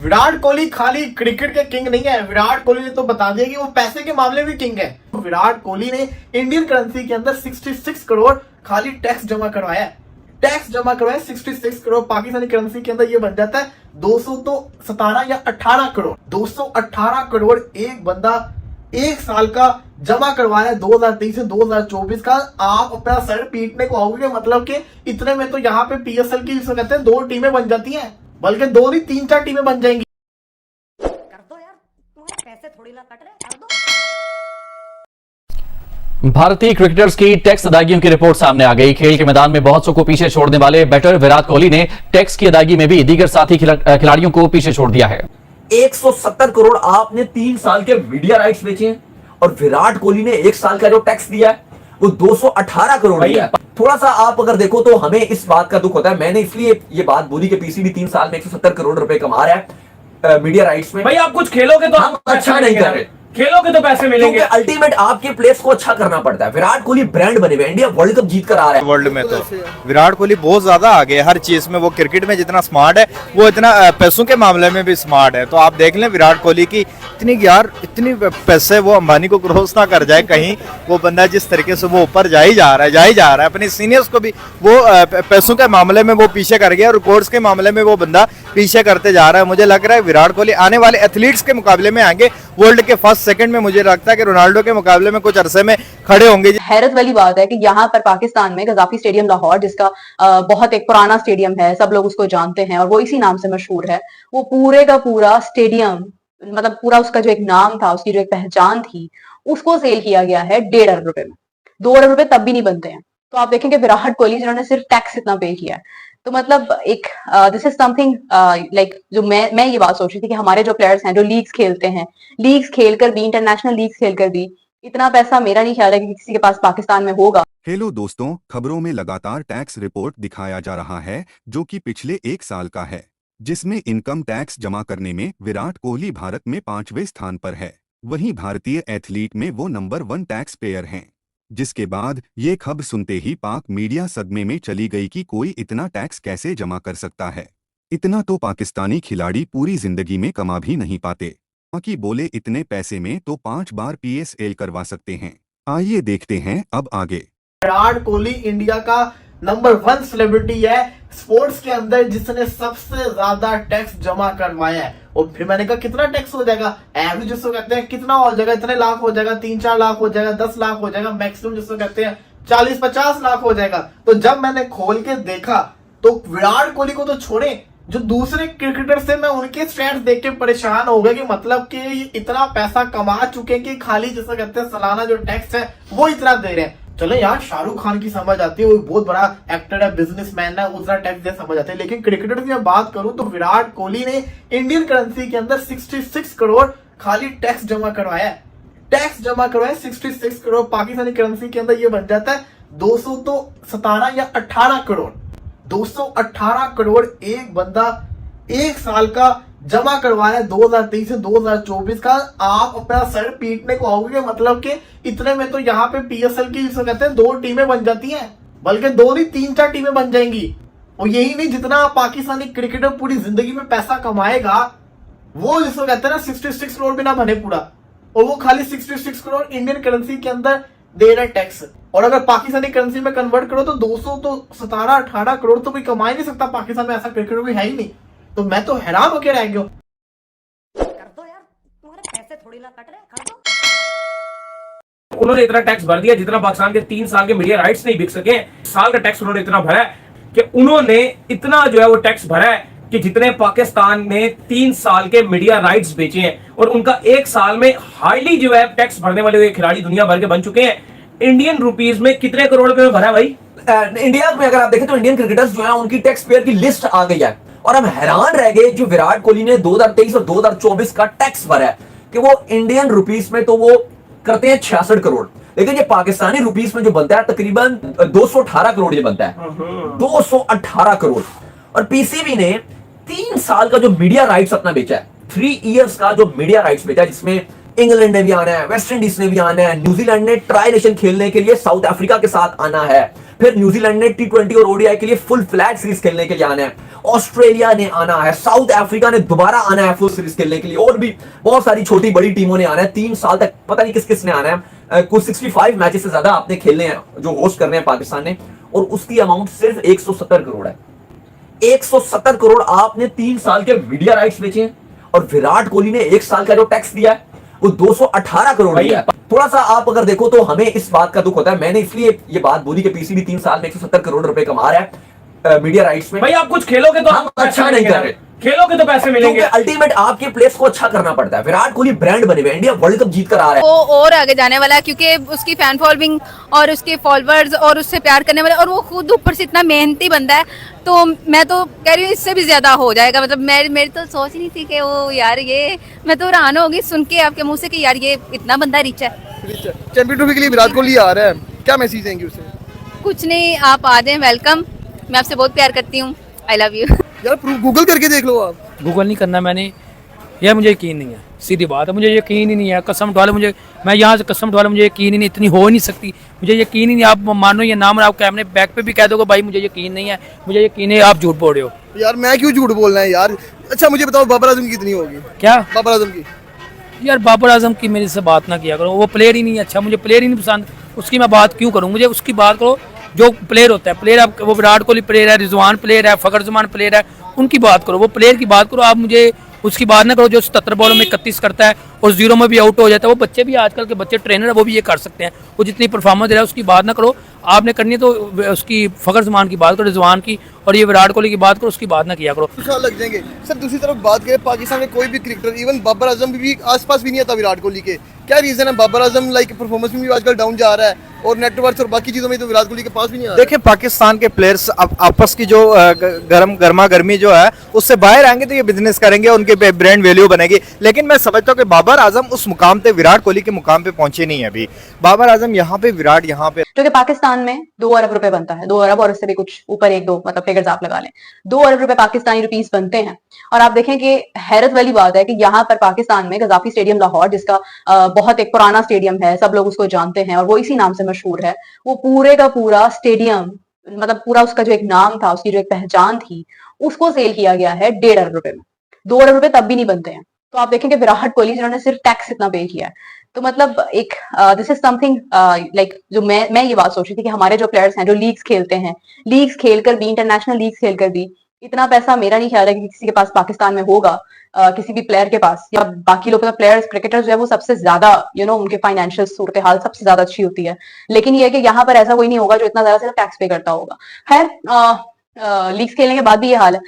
विराट कोहली खाली क्रिकेट के किंग नहीं है, विराट कोहली ने तो बता दिया कि वो पैसे के मामले में किंग है। विराट कोहली ने इंडियन करेंसी के अंदर 66 करोड़ खाली टैक्स जमा करवाया है। टैक्स जमा करवाया 66 करोड़, पाकिस्तानी करेंसी के अंदर ये बन जाता है 217 या 18 करोड़। 218 करोड़ एक बंदा एक साल का जमा करवाया 2023 से 2024 का। आप अपना सर पीटने को आओगे, मतलब कि इतने में तो यहाँ पे पीएसएल की जिसको कहते हैं 2 टीमें बन जाती हैं, बल्कि 2 नहीं 3-4 टीमें बन जाएंगी। कर दो यार, तुम्हारे पैसे थोड़ी ना कट रहे, कर दो। भारतीय क्रिकेटर्स की टैक्स अदायगियों की रिपोर्ट सामने आ गई। खेल के मैदान में बहुत सौ को पीछे छोड़ने वाले बैटर विराट कोहली ने टैक्स की अदायगी में भी दीगर साथी खिलाड़ियों को पीछे छोड़ दिया है। 170 करोड़ आपने 3 साल के मीडिया राइट्स बेचे हैं और विराट कोहली ने 1 साल का जो टैक्स दिया है वो 218 करोड़ दिया है। थोड़ा सा आप अगर देखो तो हमें इस बात का दुख होता है। मैंने इसलिए ये बात बोली कि पीसीबी 3 साल में 170 करोड़ रुपए कमा रहा है मीडिया राइट्स में। भाई आप कुछ खेलोगे तो हम अच्छा नहीं कर रहे, खेलोगे तो पैसे मिलेंगे। अल्टीमेट आपके प्लेयर्स को अच्छा करना पड़ता है। विराट कोहली ब्रांड बने हुए, इंडिया वर्ल्ड कप जीत कर आ रहा है। वर्ल्ड में तो विराट कोहली बहुत ज्यादा आगे है हर चीज में। वो क्रिकेट में जितना स्मार्ट है वो इतना पैसों के मामले में भी स्मार्ट है। तो आप देख लें विराट कोहली की इतनी पैसे वो अंबानी को क्रॉस ना कर जाए कहीं। वो बंदा जिस तरीके से वो ऊपर जा ही जा रहा है अपने सीनियर्स को भी वो पैसों के मामले में वो पीछे कर गया, रिकॉर्ड्स के मामले में वो बंदा पीछे करते जा रहा है। मुझे लग रहा है विराट कोहली आने वाले एथलीट्स के मुकाबले में आगे वर्ल्ड के फर्स्ट सेकंड में मुझे लगता है कि रोनाल्डो के मुकाबले में कुछ अरसे में खड़े होंगे। हैरत वाली बात है कि यहाँ पर पाकिस्तान में गजाफी स्टेडियम लाहौर, जिसका बहुत एक पुराना स्टेडियम है, सब लोग उसको जानते हैं और वो इसी नाम से मशहूर है, वो पूरे का पूरा स्टेडियम, मतलब पूरा उसका जो एक नाम था, उसकी जो एक पहचान थी, उसको सेल किया गया है 1.5 अरब रुपए में। 2 अरब रुपए तब भी नहीं बनते हैं। तो आप देखेंगे विराट कोहली जिन्होंने सिर्फ टैक्स इतना पे किया है। तो मतलब एक दिस इज समथिंग लाइक जो मैं ये बात सोच रही थी कि हमारे जो प्लेयर्स हैं जो लीग्स खेलते हैं, लीग्स खेलकर भी, इंटरनेशनल लीग्स खेलकर भी इतना पैसा मेरा नहीं ख्याल है कि किसी के पास पाकिस्तान में होगा। हेलो दोस्तों, खबरों में लगातार टैक्स रिपोर्ट दिखाया जा रहा है जो कि पिछले 1 साल का है, जिसमें इनकम टैक्स जमा करने में विराट कोहली भारत में 5वें स्थान पर है। वहीं भारतीय एथलीट में वो नंबर 1 टैक्स पेयर हैं। जिसके बाद ये खबर सुनते ही पाक मीडिया सदमे में चली गई कि कोई इतना टैक्स कैसे जमा कर सकता है। इतना तो पाकिस्तानी खिलाड़ी पूरी जिंदगी में कमा भी नहीं पाते। बाकी बोले इतने पैसे में तो 5 बार पीएसएल करवा सकते हैं। आइए देखते हैं अब आगे। विराट कोहली इंडिया का नंबर 1 सेलिब्रिटी है स्पोर्ट्स के अंदर जिसने सबसे ज्यादा टैक्स जमा करवाया है। और फिर मैंने कहा कितना टैक्स हो जाएगा, एवरेज जिसको कहते हैं कितना हो जाएगा, इतने लाख हो जाएगा, 3-4 लाख हो जाएगा, 10 लाख हो जाएगा, मैक्सिमम जिसको कहते हैं 40-50 लाख हो जाएगा। तो जब मैंने खोल के देखा तो विराट कोहली को तो छोड़े, जो दूसरे क्रिकेटर से मैं उनके स्टैट्स देख के परेशान हो गया कि मतलब कि इतना पैसा कमा चुके हैं कि खाली जिसको कहते हैं सालाना जो टैक्स है वो इतना दे रहे हैं। चलो यार, शाहरुख खान की समझ आती है, वो बहुत बड़ा एक्टर है, बिजनेसमैन है, उतना टैक्स दे समझ आते हैं। लेकिन क्रिकेटर की मैं बात करूं तो विराट कोहली ने इंडियन करेंसी के अंदर 66 करोड़ खाली टैक्स जमा करवाया है। टैक्स जमा करवाया 66 करोड़, पाकिस्तानी करेंसी के अंदर ये बन जाता है 217 या 18 करोड़। 218 करोड़ एक बंदा एक साल का जमा करवाया 2023 से 2024 का। आप अपना सर पीटने को आओगे, मतलब कि इतने में तो यहाँ पे पीएसएल की जिसको कहते हैं 2 टीमें बन जाती हैं, बल्कि 2 नहीं 3-4 टीमें बन जाएंगी। और यही नहीं, जितना पाकिस्तानी क्रिकेटर पूरी जिंदगी में पैसा कमाएगा वो जिसको कहते हैं ना 66 करोड़ भी ना बने पूरा, और वो खाली 66 करोड़ इंडियन करेंसी के अंदर दे रहा है टैक्स। और अगर पाकिस्तानी करेंसी में कन्वर्ट करो तो 217-18 करोड़ तो कोई कमा ही नहीं सकता पाकिस्तान में, ऐसा क्रिकेटर भी है ही नहीं। तो मैं तो हैरान होकर रह गया। कर दो यार, तुम्हारे पैसे थोड़ी ना कट रहे, कर दो। उन्होंने इतना टैक्स भर दिया जितना पाकिस्तान के 3 साल के मीडिया राइट्स नहीं बिक सके। साल का टैक्स उन्होंने इतना भरा है कि उन्होंने इतना जो है वो टैक्स भरा है कि जितने पाकिस्तान ने 3 साल के मीडिया राइट्स बेचे हैं। और उनका 1 साल में हाईली जो है टैक्स भरने वाले हुए खिलाड़ी दुनिया भर के बन चुके हैं। इंडियन रुपीज में कितने करोड़ रुपए में भरा है भाई? इंडिया में अगर आप देखें तो इंडियन क्रिकेटर्स जो है उनकी टैक्स पेयर की लिस्ट आ गई है और हम हैरान रह गए जो विराट कोहली ने 2023 और 2024 का टैक्स भरा है कि वो इंडियन रुपीस में तो वो करते हैं 66 करोड़, लेकिन ये पाकिस्तानी रुपीस में जो बनता है तकरीबन 218 करोड़ ये बनता है। 218 करोड़। और पीसीबी ने 3 साल का जो मीडिया राइट्स अपना बेचा है, 3 इयर्स का जो मीडिया राइट्स बेचा है, जिसमें इंग्लैंड ने भी आना है, वेस्ट इंडीज ने भी आना है, न्यूजीलैंड ने ट्राई नेशन खेलने के लिए साउथ अफ्रीका के साथ आना है, फिर न्यूजीलैंड ने T20 और ओडीआई के लिए फुल फ्लैग सीरीज खेलने के लिए आना है, ऑस्ट्रेलिया ने आना है, साउथ अफ्रीका ने दोबारा आना है फुल सीरीज खेलने के लिए, और भी बहुत सारी छोटी बड़ी टीमों ने आना है। 3 साल तक पता नहीं किस किस ने आना है। कुल 65 मैचेस से ज्यादा आपने खेलने हैं जो होस्ट करने हैं पाकिस्तान ने, और उसकी अमाउंट सिर्फ 170 करोड़ है। 170 करोड़ आपने 3 साल के मीडिया राइट्स बेचे हैं, और विराट कोहली ने 1 साल का जो टैक्स दिया है वो 218 करोड़ दिया है। थोड़ा सा आप अगर देखो तो हमें इस बात का दुख होता है। मैंने इसलिए ये बात बोली कि पीसीबी 3 साल में 170 करोड़ रुपए कमा रहा है मीडिया राइट्स में। भाई आप कुछ खेलोगे तो हम अच्छा नहीं कर रहे, खेलोगे तो पैसे मिलेंगे। अल्टीमेट आपके प्लेयर्स को अच्छा करना पड़ता है। विराट कोहली ब्रांड बने हुए, इंडिया वर्ल्ड कप जीत कर आ रहा है, वो और आगे जाने वाला है क्योंकि उसकी फैन फॉलोइंग और उसके फॉलोअर्स और उससे प्यार करने वाले, और वो खुद ऊपर से इतना मेहनती बंदा है, तो मैं तो कह रही हूँ इससे भी ज्यादा हो जाएगा। मतलब मेरी तो सोच नहीं थी कि वो यार ये, मैं तो हैरान होगी सुन के आपके मुंह से कि यार ये इतना बंदा रिच है। चैंपियन ट्रॉफी के लिए विराट कोहली आ रहा है, क्या मैसेज देंगे उसे? कुछ नहीं, आप आ जाए, वेलकम। मैं आपसे बहुत प्यार करती हूँ, आई लव यू। यार गूगल करके देख लो आप। गूगल नहीं करना मैंने, यार मुझे यकीन नहीं है, सीधी बात है, मुझे यकीन ही नहीं है। कसम उठा लो मुझे, मैं यहाँ से कसम उठा लो, मुझे यकीन ही नहीं, इतनी हो ही नहीं सकती, मुझे यकीन ही नहीं। आप मानो ये नाम, आप कैमरे बैक पे भी कह दोगे भाई मुझे यकीन नहीं है, मुझे यकीन है, आप झूठ बोल रहे हो। यार मैं क्यों झूठ बोलना है यार? अच्छा मुझे बताओ बाबर आजम की कितनी होगी? क्या बाबर आजम की? यार बाबर आजम की मेरे से बात ना किया करो, वो प्लेयर ही नहीं है अच्छा, मुझे प्लेयर ही नहीं पसंद, उसकी मैं बात क्यों करूँ? मुझे उसकी बात करो जो प्लेयर होता है, प्लेयर आप, वो विराट कोहली प्लेयर है, रिजवान प्लेयर है, फखर जमान प्लेयर है, उनकी बात करो, वो प्लेयर की बात करो। आप मुझे उसकी बात ना करो जो 77 बॉलों में 31 करता है और 0 में भी आउट हो जाता है। वो बच्चे भी, आजकल के बच्चे ट्रेनर है वो भी ये कर सकते हैं, वो जितनी परफॉर्मेंस दे रहा है उसकी बात ना करो। आपने करनी है तो उसकी फखर जमान की बात करो, रिजवान की, और ये विराट कोहली की बात करो, उसकी बात ना किया करो। साल लग जाएंगे सर। दूसरी तरफ बात करें, पाकिस्तान में कोई भी क्रिकेटर, इवन बाबर आजम भी आसपास भी नहीं आता विराट कोहली के। क्या रीजन है? बाबर आजम लाइक परफॉर्मेंस में भी आजकल डाउन जा रहा है, और नेटवर्क और बाकी चीजों में तो विराट कोहली के पास भी नहीं आ रहा। देखिए पाकिस्तान के प्लेयर्स आपस की जो गर्मा गर्मी जो है उससे बाहर आएंगे तो ये बिजनेस करेंगे, उनके ब्रांड वैल्यू बनेगी। लेकिन मैं समझता हूँ कि बाबर आजम उस मुकाम पे, विराट कोहली के मुकाम पे पहुंचे नहीं है अभी। बाबर आजम यहाँ पे, विराट यहाँ पे। जो कि पाकिस्तान में 2 अरब रुपए बनता है, 2 अरब और इससे भी कुछ ऊपर, 1-2 मतलब फिगर्स आप लगा लें, 2 अरब रुपए पाकिस्तानी रुपीस बनते हैं। और आप देखें कि हैरत वाली बात है कि यहाँ पर पाकिस्तान में गजाफी स्टेडियम लाहौर, जिसका बहुत एक पुराना स्टेडियम है, सब लोग उसको जानते हैं और वो इसी नाम से मशहूर है, वो पूरे का पूरा स्टेडियम, मतलब पूरा उसका जो एक नाम था, उसकी जो एक पहचान थी, उसको सेल किया गया है 1.5 अरब रुपए में। 2 अरब रुपए तब भी नहीं बनते हैं। तो आप देखें कि विराट कोहली जिन्होंने सिर्फ टैक्स इतना पे किया है, तो मतलब एक दिस इज समथिंग लाइक, जो मैं ये बात सोच रही थी कि हमारे जो प्लेयर्स हैं जो लीग्स खेलते हैं, लीग्स खेलकर भी, इंटरनेशनल लीग्स खेलकर भी, इतना पैसा मेरा नहीं ख्याल है कि किसी के पास पाकिस्तान में होगा, किसी भी प्लेयर के पास, या बाकी लोग प्लेयर्स, क्रिकेटर्स जो है वो सबसे ज्यादा उनके फाइनेंशियल सूरत हाल सबसे ज्यादा अच्छी होती है। लेकिन ये है कि यहाँ पर ऐसा कोई नहीं होगा जो इतना ज्यादा सिर्फ टैक्स पे करता होगा। खैर लीग्स खेलने के बाद भी ये हाल है।